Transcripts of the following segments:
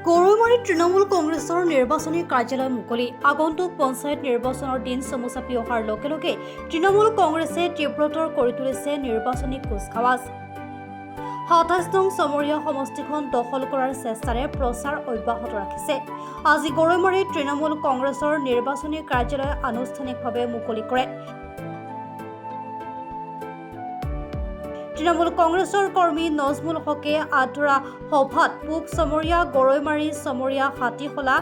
গৰৈমাৰী তৃণমূল কংগ্ৰেছৰ নিৰ্বাচনী কাৰ্যালয় মুকলি। আগন্তুক পঞ্চায়ত নিৰ্বাচনৰ দিন চমু চাপি অহাৰ লগে লগে তৃণমূল কংগ্ৰেছে তীব্ৰতৰ কৰি তুলিছে নিৰ্বাচনী কুচকাৱাজ। ২৭ নং চমৰীয়া সমষ্টিখন দখল কৰাৰ চেষ্টাৰে প্ৰচাৰ অব্যাহত ৰাখিছে। আজি গৰৈমাৰীত তৃণমূল কংগ্ৰেছৰ নিৰ্বাচনী কাৰ্যালয় আনুষ্ঠানিকভাৱে মুকলি কৰে। তৃণমূল কংগ্ৰেছৰ কৰ্মী নজমুল হকে আধৰা সভাত পূব চমৰীয়া, গৰৈমাৰী চমৰীয়া, হাতীখোলা,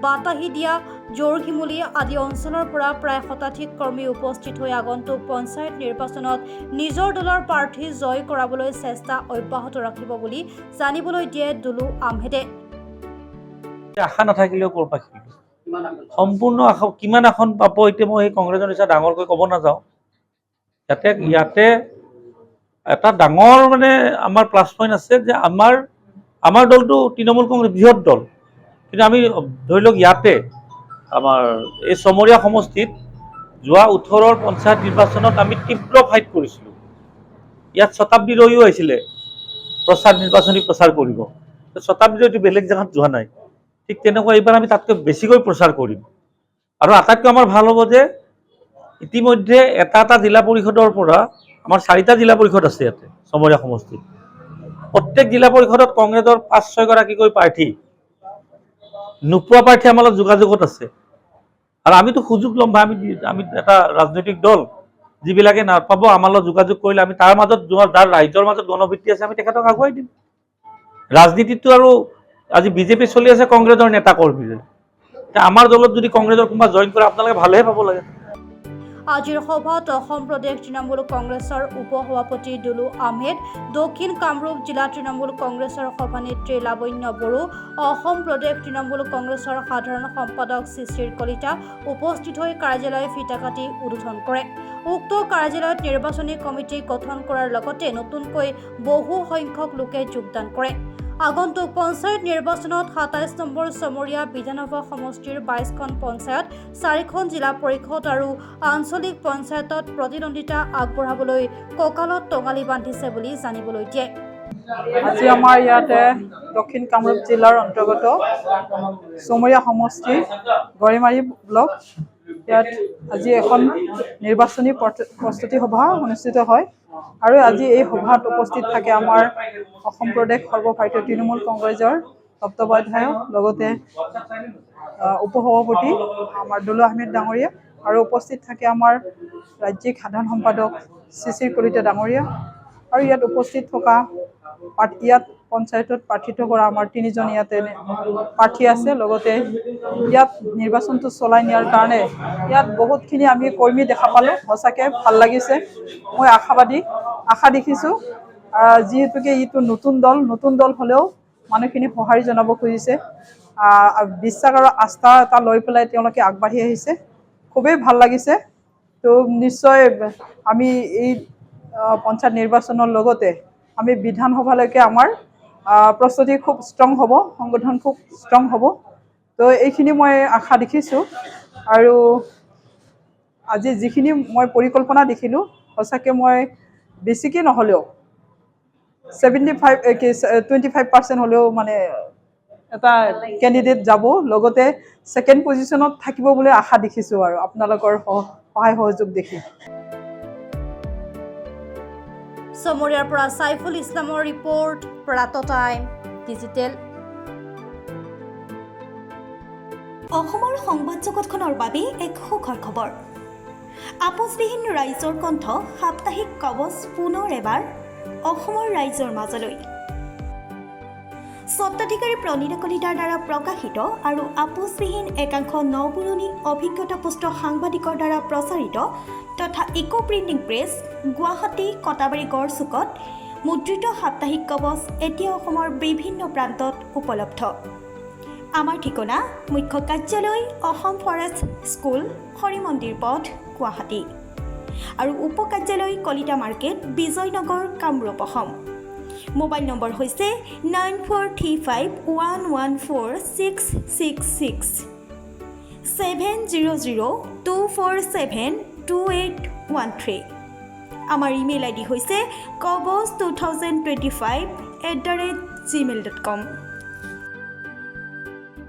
বাতাহিদিয়া, জোৰঘিমুলি আদি অঞ্চলৰ পৰা প্ৰায় শতাধিক কৰ্মী উপস্থিত হৈ আগন্তুক পঞ্চায়ত নিৰ্বাচনত নিজৰ দলৰ প্ৰাৰ্থী জয় কৰাবলৈ চেষ্টা অব্যাহত ৰাখিব বুলি জানিবলৈ দিয়ে দুলু আহমেদে। আশা নাথাকিলেও কৰপা সম্পূৰ্ণ আশা কিমান আসন পাব এতিয়া মই এই কংগ্ৰেছৰ নিচিনা ডাঙৰকৈ ক'ব নাযাওঁ। ইয়াতে এটা ডাঙৰ মানে আমাৰ প্লাছ পইণ্ট আছে যে আমাৰ দলটো তৃণমূল কংগ্ৰেছ বৃহৎ দল, কিন্তু আমি ধৰি লওক ইয়াতে আমাৰ এই চমৰীয়া সমষ্টিত যোৱা 18ৰ পঞ্চায়ত নিৰ্বাচনত আমি তীব্ৰ ফাইট কৰিছিলোঁ। ইয়াত শতাব্দী ৰৈও আহিছিলে নিৰ্বাচনী প্ৰচাৰ কৰিব। শতাব্দী ৰৈটো বেলেগ জেগাত যোৱা নাই। ঠিক তেনেকুৱা এইবাৰ আমি তাতকৈ বেছিকৈ প্ৰচাৰ কৰিম। আৰু আটাইতকৈ আমাৰ ভাল হ'ব যে ইতিমধ্যে এটা জিলা পৰিষদৰ পৰা আমাৰ 4টা জিলা পৰিষদ আছে ইয়াতে চমৰীয়া সমষ্টিত। প্ৰত্যেক জিলা পৰিষদত কংগ্ৰেছৰ 5-6 গৰাকীকৈ প্ৰাৰ্থী, নোপোৱা প্ৰাৰ্থী আমাৰ লগত যোগাযোগত আছে। আৰু আমিতো সুযোগ ল'ম বা আমি এটা ৰাজনৈতিক দল, যিবিলাকে নাপাব আমাৰ লগত যোগাযোগ কৰিলে আমি তাৰ মাজত যাৰ ৰাইজৰ মাজত গণভিত্তি আছে আমি তেখেতক আগুৱাই দিম। ৰাজনীতিটো আৰু আজি বিজেপি চলি আছে কংগ্ৰেছৰ নেতা কৰ্মীৰে। আমাৰ দলত যদি কংগ্ৰেছৰ কোনোবা জইন কৰে আপোনালোকে ভালহে পাব লাগে। আজিৰ সভাত অসম প্ৰদেশ তৃণমূল কংগ্ৰেছৰ উপ সভাপতি দুলু আহমেদ, দক্ষিণ কামৰূপ জিলা তৃণমূল কংগ্ৰেছৰ সভানেত্ৰী লাৱণ্য বড়ো, অসম প্ৰদেশ তৃণমূল কংগ্ৰেছৰ সাধাৰণ সম্পাদক শিশিৰ কলিতা উপস্থিত হৈ কাৰ্যালয় ফিতা কাটি উদ্বোধন কৰে। উক্ত কাৰ্যালয়ত নিৰ্বাচনী কমিটি গঠন কৰাৰ লগতে নতুনকৈ বহু সংখ্যক লোকে যোগদান কৰে। আগন্তুক পঞ্চায়ত নিৰ্বাচনত 27 নম্বৰ চমৰীয়া বিধানসভা সমষ্টিৰ 22খন পঞ্চায়ত, 4খন জিলা পৰিষদ আৰু আঞ্চলিক পঞ্চায়তত প্ৰতিদ্বন্দ্বিতা আগবঢ়াবলৈ কঁকালত টঙালি বান্ধিছে বুলি জানিবলৈ দিয়ে। আজি আমাৰ ইয়াতে দক্ষিণ কামৰূপ জিলাৰ অন্তৰ্গত চমৰীয়া সমষ্টি গৰৈমাৰী ব্লক, ইয়াত আজি এখন নিৰ্বাচনী প্ৰস্তুতি সভা অনুষ্ঠিত হয়। আৰু আজি এই সভাত উপস্থিত থাকে আমাৰ অসম প্ৰদেশ সৰ্বভাৰতীয় তৃণমূল কংগ্ৰেছৰ তত্ত্বাৱধায়ক, লগতে উপসভাপতি আমাৰ দুলু আহমেদ ডাঙৰীয়া, আৰু উপস্থিত থাকে আমাৰ ৰাজ্যিক সাধাৰণ সম্পাদক শিশিৰ কলিতা ডাঙৰীয়া। আৰু ইয়াত উপস্থিত থকা ইয়াত পঞ্চায়তত প্ৰাৰ্থিত্ব কৰা আমাৰ 3জন ইয়াতে প্ৰাৰ্থী আছে। লগতে ইয়াত নিৰ্বাচনটো চলাই নিয়াৰ কাৰণে ইয়াত বহুতখিনি আমি কৰ্মী দেখা পালোঁ। সঁচাকৈ ভাল লাগিছে। মই আশা দেখিছোঁ, যিহেতুকে এইটো নতুন দল হ'লেও মানুহখিনি সঁহাৰি জনাব খুজিছে, বিশ্বাস আৰু আস্থা এটা লৈ পেলাই তেওঁলোকে আগবাঢ়ি আহিছে। খুবেই ভাল লাগিছে। তো নিশ্চয় আমি এই পঞ্চায়ত নিৰ্বাচনৰ লগতে আমি বিধানসভালৈকে আমাৰ প্ৰস্তুতি খুব ষ্ট্ৰং হ'ব, সংগঠন খুব ষ্ট্ৰং হ'ব। তো এইখিনি মই আশা দেখিছোঁ। আৰু আজি যিখিনি মই পৰিকল্পনা দেখিলোঁ, সঁচাকৈ মই বেছিকৈ নহ'লেও 25% হ'লেও মানে এটা কেণ্ডিডেট যাব, লগতে ছেকেণ্ড পজিশ্যনত থাকিব বুলি আশা দেখিছোঁ আৰু আপোনালোকৰ সহায় সহযোগ দেখি। চমৰীয়াৰ পৰা সাইফুল ইছলামৰ ৰিপৰ্ট, প্ৰাত টাইম ডিজিটেল। অসমৰ সংবাদ জগতখনৰ বাবে এক সুখৰ খবৰ। আপোচবিহীন ৰাইজৰ কণ্ঠ সাপ্তাহিক কবচ পুনৰ এবাৰ অসমৰ ৰাইজৰ মাজলৈ। স্বত্বাধিকাৰী প্ৰণীতা কলিতাৰ দ্বাৰা প্ৰকাশিত আৰু আপোচবিহীন একাংশ নপুৰণি অভিজ্ঞতাপুষ্ট সাংবাদিকৰ দ্বাৰা প্ৰচাৰিত তথা eco printing press, Guwahati Katabari গড়চুকত মুদ্ৰিত সাপ্তাহিক কবচ এতিয়া অসমৰ বিভিন্ন প্ৰান্তত উপলব্ধ। আমাৰ ঠিকনা মুখ্য কাৰ্যালয় অসম ফৰেষ্ট স্কুল, হৰি মন্দিৰ পথ, গুৱাহাটী, আৰু উপ কাৰ্যালয় Kalita market, Bijaynagar, Kamrup, Assam. Mobile number হৈছে 9435114666, 7002472813। আমাৰ ইমেইল ID হৈছে kobos2025@gmail.com।